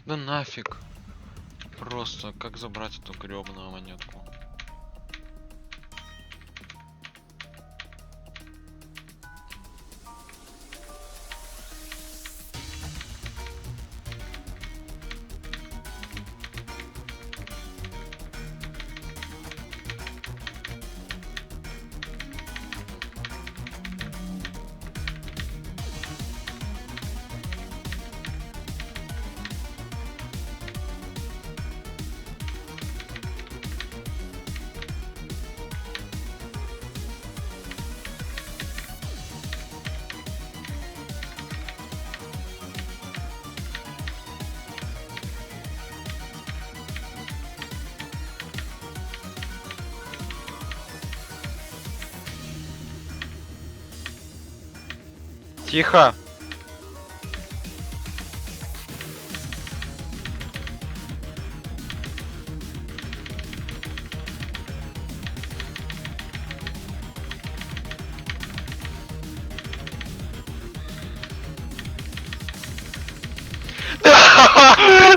Да нафиг. Просто как забрать эту гребаную монетку? Тихо!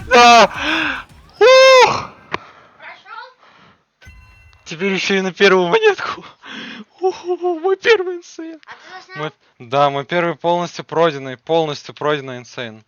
Да! Ух! Теперь еще и на первую монетку. Мой первый инсейн. А ты заснял? Да, мой первый полностью пройденный инсейн.